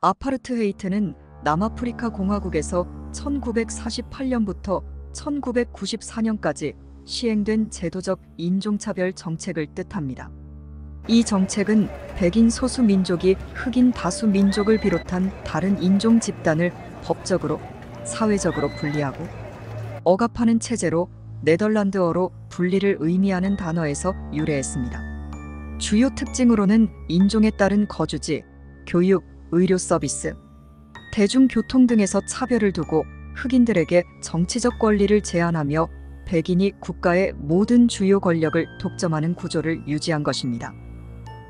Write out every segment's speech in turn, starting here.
아파르트헤이트는 남아프리카 공화국에서 1948년부터 1994년까지 시행된 제도적 인종차별 정책을 뜻합니다. 이 정책은 백인 소수 민족이 흑인 다수 민족을 비롯한 다른 인종 집단을 법적으로, 사회적으로 분리하고 억압하는 체제로 네덜란드어로 분리를 의미하는 단어에서 유래했습니다. 주요 특징으로는 인종에 따른 거주지, 교육, 의료 서비스, 대중교통 등에서 차별을 두고 흑인들에게 정치적 권리를 제한하며 백인이 국가의 모든 주요 권력을 독점하는 구조를 유지한 것입니다.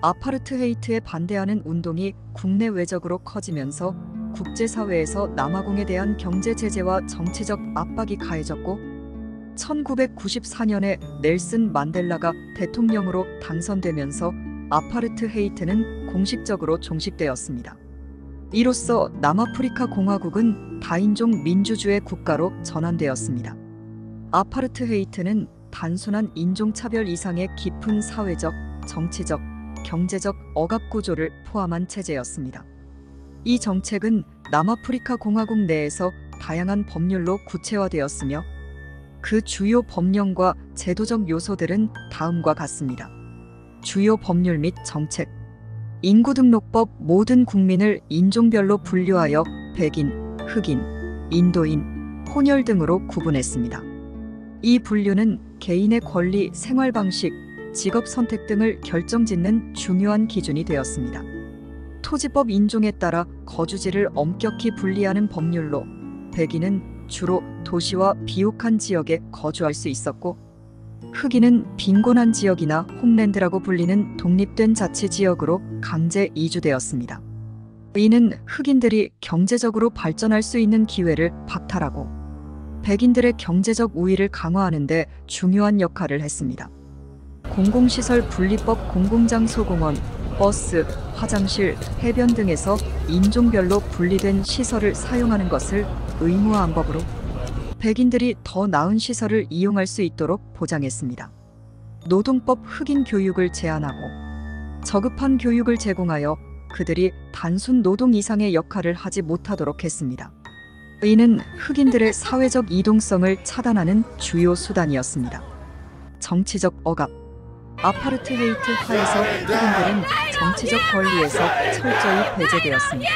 아파르트헤이트에 반대하는 운동이 국내외적으로 커지면서 국제사회에서 남아공에 대한 경제 제재와 정치적 압박이 가해졌고 1994년에 넬슨 만델라가 대통령으로 당선되면서 아파르트헤이트는 공식적으로 종식되었습니다. 이로써 남아프리카 공화국은 다인종 민주주의 국가로 전환되었습니다. 아파르트헤이트는 단순한 인종차별 이상의 깊은 사회적, 정치적, 경제적 억압 구조를 포함한 체제였습니다. 이 정책은 남아프리카 공화국 내에서 다양한 법률로 구체화되었으며 그 주요 법령과 제도적 요소들은 다음과 같습니다. 주요 법률 및 정책. 인구등록법 모든 국민을 인종별로 분류하여 백인, 흑인, 인도인, 혼혈 등으로 구분했습니다. 이 분류는 개인의 권리, 생활 방식, 직업 선택 등을 결정짓는 중요한 기준이 되었습니다. 토지법 인종에 따라 거주지를 엄격히 분리하는 법률로 백인은 주로 도시와 비옥한 지역에 거주할 수 있었고 흑인은 빈곤한 지역이나 홈랜드라고 불리는 독립된 자치지역으로 강제 이주되었습니다. 이는 흑인들이 경제적으로 발전할 수 있는 기회를 박탈하고 백인들의 경제적 우위를 강화하는 데 중요한 역할을 했습니다. 공공시설 분리법 공공장소 공원, 버스, 화장실, 해변 등에서 인종별로 분리된 시설을 사용하는 것을 의무화한 법으로 백인들이 더 나은 시설을 이용할 수 있도록 보장했습니다. 노동법 흑인 교육을 제한하고 저급한 교육을 제공하여 그들이 단순 노동 이상의 역할을 하지 못하도록 했습니다. 이는 흑인들의 사회적 이동성을 차단하는 주요 수단이었습니다. 정치적 억압. 아파르트헤이트 하에서 흑인들은 정치적 권리에서 철저히 배제되었습니다.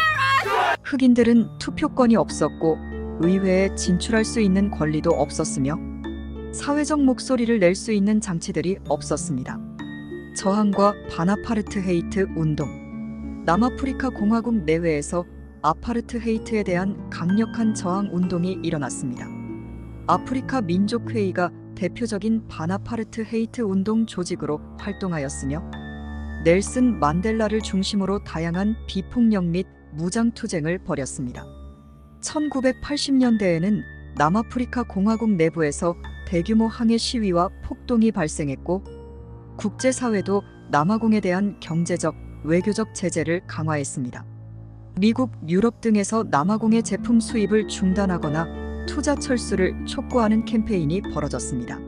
흑인들은 투표권이 없었고 의회에 진출할 수 있는 권리도 없었으며 사회적 목소리를 낼 수 있는 장치들이 없었습니다. 저항과 반아파르트헤이트 운동. 남아프리카 공화국 내외에서 아파르트헤이트에 대한 강력한 저항 운동이 일어났습니다. 아프리카 민족회의가 대표적인 반아파르트헤이트 운동 조직으로 활동하였으며 넬슨 만델라를 중심으로 다양한 비폭력 및 무장투쟁을 벌였습니다. 1980년대에는 남아프리카 공화국 내부에서 대규모 항해 시위와 폭동이 발생했고 국제사회도 남아공에 대한 경제적, 외교적 제재를 강화했습니다. 미국, 유럽 등에서 남아공의 제품 수입을 중단하거나 투자 철수를 촉구하는 캠페인이 벌어졌습니다.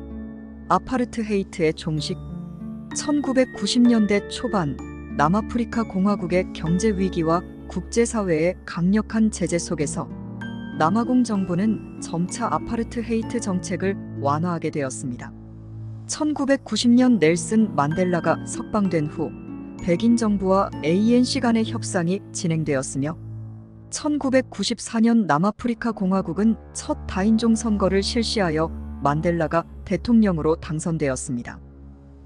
아파르트헤이트의 종식. 1990년대 초반 남아프리카 공화국의 경제 위기와 국제사회의 강력한 제재 속에서 남아공 정부는 점차 아파르트헤이트 정책을 완화하게 되었습니다. 1990년 넬슨 만델라가 석방된 후 백인 정부와 ANC 간의 협상이 진행되었으며 1994년 남아프리카 공화국은 첫 다인종 선거를 실시하여 만델라가 대통령으로 당선되었습니다.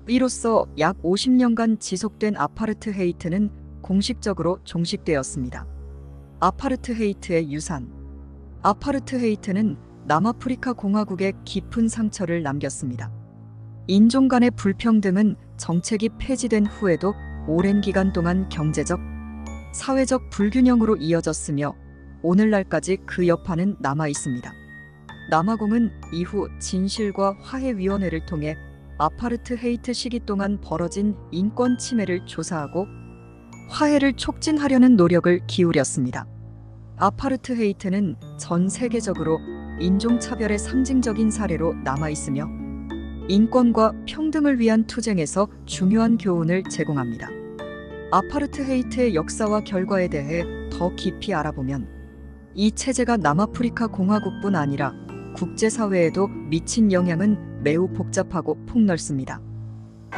이로써 약 50년간 지속된 아파르트헤이트는 공식적으로 종식되었습니다. 아파르트헤이트의 유산. 아파르트헤이트는 남아프리카 공화국에 깊은 상처를 남겼습니다. 인종 간의 불평등은 정책이 폐지된 후에도 오랜 기간 동안 경제적, 사회적 불균형으로 이어졌으며 오늘날까지 그 여파는 남아 있습니다. 남아공은 이후 진실과 화해위원회를 통해 아파르트헤이트 시기 동안 벌어진 인권 침해를 조사하고 화해를 촉진하려는 노력을 기울였습니다. 아파르트헤이트는 전 세계적으로 인종차별의 상징적인 사례로 남아있으며 인권과 평등을 위한 투쟁에서 중요한 교훈을 제공합니다. 아파르트헤이트의 역사와 결과에 대해 더 깊이 알아보면 이 체제가 남아프리카 공화국뿐 아니라 국제사회에도 미친 영향은 매우 복잡하고 폭넓습니다.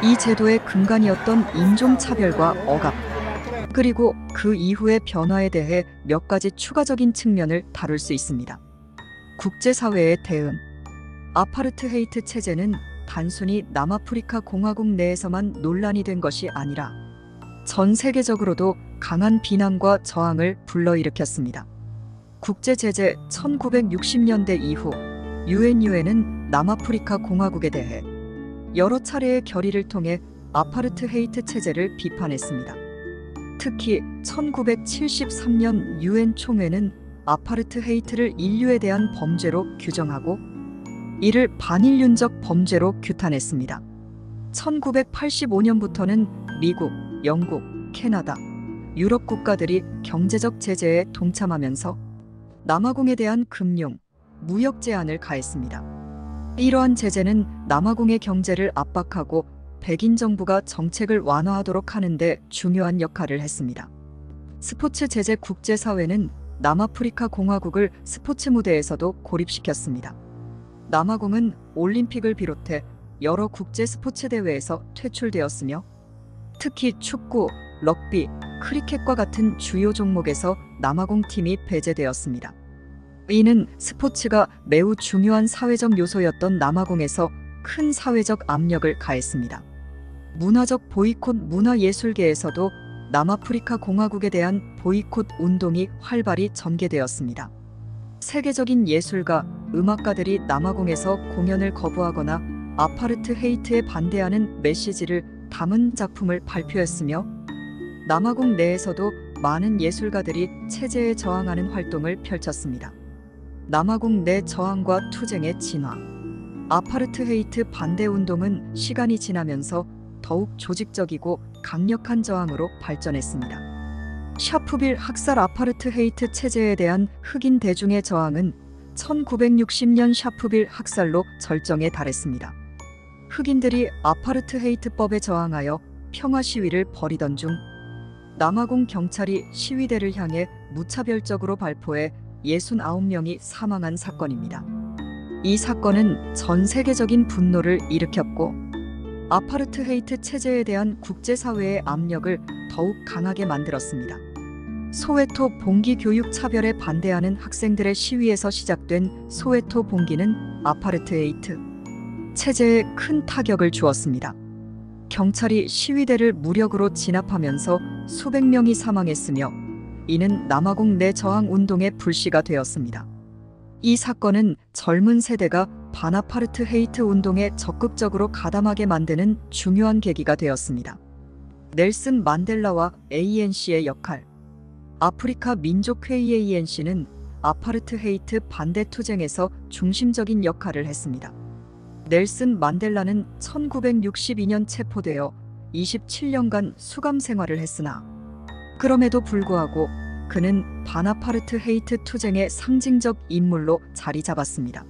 이 제도의 근간이었던 인종차별과 억압, 그리고 그 이후의 변화에 대해 몇 가지 추가적인 측면을 다룰 수 있습니다. 국제사회의 대응. 아파르트헤이트 체제는 단순히 남아프리카 공화국 내에서만 논란이 된 것이 아니라 전 세계적으로도 강한 비난과 저항을 불러일으켰습니다. 국제제재 1960년대 이후 UN은 남아프리카 공화국에 대해 여러 차례의 결의를 통해 아파르트헤이트 체제를 비판했습니다. 특히 1973년 UN 총회는 아파르트헤이트를 인류에 대한 범죄로 규정하고 이를 반인륜적 범죄로 규탄했습니다. 1985년부터는 미국, 영국, 캐나다, 유럽 국가들이 경제적 제재에 동참하면서 남아공에 대한 금융, 무역 제한을 가했습니다. 이러한 제재는 남아공의 경제를 압박하고 백인 정부가 정책을 완화하도록 하는 데 중요한 역할을 했습니다. 스포츠 제재 국제사회는 남아프리카 공화국을 스포츠 무대에서도 고립시켰습니다. 남아공은 올림픽을 비롯해 여러 국제 스포츠 대회에서 퇴출되었으며 특히 축구, 럭비, 크리켓과 같은 주요 종목에서 남아공 팀이 배제되었습니다. 이는 스포츠가 매우 중요한 사회적 요소였던 남아공에서 큰 사회적 압력을 가했습니다. 문화적 보이콧 문화예술계에서도 남아프리카 공화국에 대한 보이콧 운동이 활발히 전개되었습니다. 세계적인 예술가, 음악가들이 남아공에서 공연을 거부하거나 아파르트헤이트에 반대하는 메시지를 담은 작품을 발표했으며 남아공 내에서도 많은 예술가들이 체제에 저항하는 활동을 펼쳤습니다. 남아공 내 저항과 투쟁의 진화. 아파르트헤이트 반대 운동은 시간이 지나면서 더욱 조직적이고 강력한 저항으로 발전했습니다. 샤프빌 학살 아파르트헤이트 체제에 대한 흑인 대중의 저항은 1960년 샤프빌 학살로 절정에 달했습니다. 흑인들이 아파르트헤이트법에 저항하여 평화 시위를 벌이던 중 남아공 경찰이 시위대를 향해 무차별적으로 발포해 69명이 사망한 사건입니다. 이 사건은 전 세계적인 분노를 일으켰고 아파르트헤이트 체제에 대한 국제사회의 압력을 더욱 강하게 만들었습니다. 소웨토 봉기 교육 차별에 반대하는 학생들의 시위에서 시작된 소웨토 봉기는 아파르트헤이트 체제에 큰 타격을 주었습니다. 경찰이 시위대를 무력으로 진압하면서 수백 명이 사망했으며 이는 남아공 내 저항 운동의 불씨가 되었습니다. 이 사건은 젊은 세대가 반아파르트헤이트 운동에 적극적으로 가담하게 만드는 중요한 계기가 되었습니다. 넬슨 만델라와 ANC의 역할. 아프리카 민족회의 ANC는 아파르트헤이트 반대 투쟁에서 중심적인 역할을 했습니다. 넬슨 만델라는 1962년 체포되어 27년간 수감 생활을 했으나 그럼에도 불구하고 그는 반아파르트헤이트 투쟁의 상징적 인물로 자리 잡았습니다.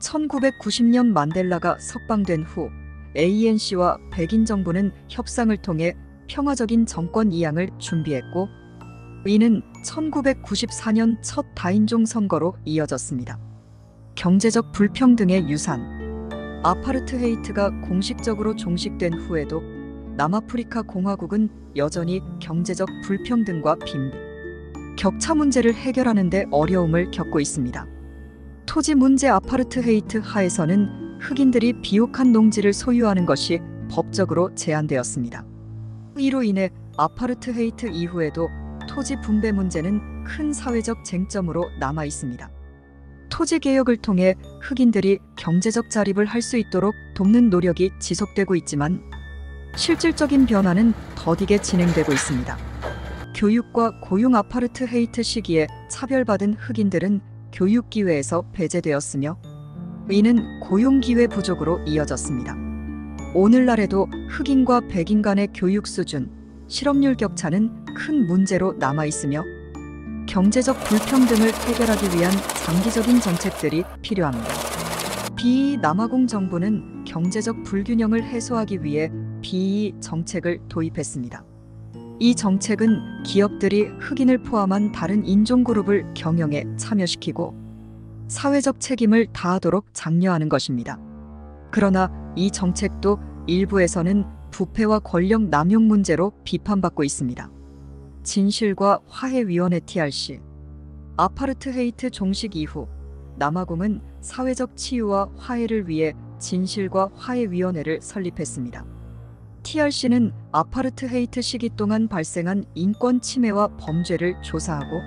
1990년 만델라가 석방된 후 ANC와 백인 정부는 협상을 통해 평화적인 정권 이양을 준비했고 이는 1994년 첫 다인종 선거로 이어졌습니다. 경제적 불평등의 유산. 아파르트헤이트가 공식적으로 종식된 후에도 남아프리카 공화국은 여전히 경제적 불평등과 빈부, 격차 문제를 해결하는 데 어려움을 겪고 있습니다. 토지 문제. 아파르트헤이트 하에서는 흑인들이 비옥한 농지를 소유하는 것이 법적으로 제한되었습니다. 이로 인해 아파르트헤이트 이후에도 토지 분배 문제는 큰 사회적 쟁점으로 남아 있습니다. 토지 개혁을 통해 흑인들이 경제적 자립을 할 수 있도록 돕는 노력이 지속되고 있지만 실질적인 변화는 더디게 진행되고 있습니다. 교육과 고용. 아파르트헤이트 시기에 차별받은 흑인들은 교육 기회에서 배제되었으며 이는 고용 기회 부족으로 이어졌습니다. 오늘날에도 흑인과 백인 간의 교육 수준, 실업률 격차는 큰 문제로 남아 있으며 경제적 불평등을 해결하기 위한 장기적인 정책들이 필요합니다. 남아공 정부는 경제적 불균형을 해소하기 위해 BEE 정책을 도입했습니다. 이 정책은 기업들이 흑인을 포함한 다른 인종 그룹을 경영에 참여시키고 사회적 책임을 다하도록 장려하는 것입니다. 그러나 이 정책도 일부에서는 부패와 권력 남용 문제로 비판받고 있습니다. 진실과 화해위원회 TRC. 아파르트헤이트 종식 이후 남아공은 사회적 치유와 화해를 위해 진실과 화해위원회를 설립했습니다. TRC는 아파르트헤이트 시기 동안 발생한 인권 침해와 범죄를 조사하고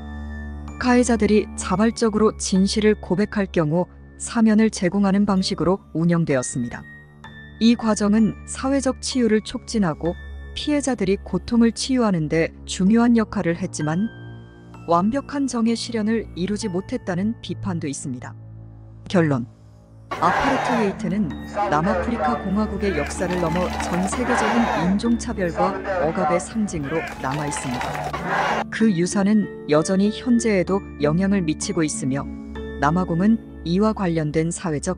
가해자들이 자발적으로 진실을 고백할 경우 사면을 제공하는 방식으로 운영되었습니다. 이 과정은 사회적 치유를 촉진하고 피해자들이 고통을 치유하는 데 중요한 역할을 했지만 완벽한 정의 실현을 이루지 못했다는 비판도 있습니다. 결론. 아파르트헤이트는 남아프리카 공화국의 역사를 넘어 전 세계적인 인종차별과 억압의 상징으로 남아있습니다. 그 유산은 여전히 현재에도 영향을 미치고 있으며 남아공은 이와 관련된 사회적,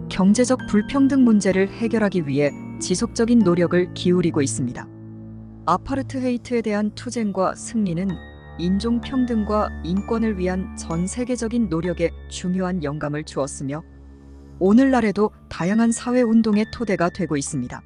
경제적 불평등 문제를 해결하기 위해 지속적인 노력을 기울이고 있습니다. 아파르트헤이트에 대한 투쟁과 승리는 인종평등과 인권을 위한 전 세계적인 노력에 중요한 영감을 주었으며 오늘날에도 다양한 사회운동의 토대가 되고 있습니다.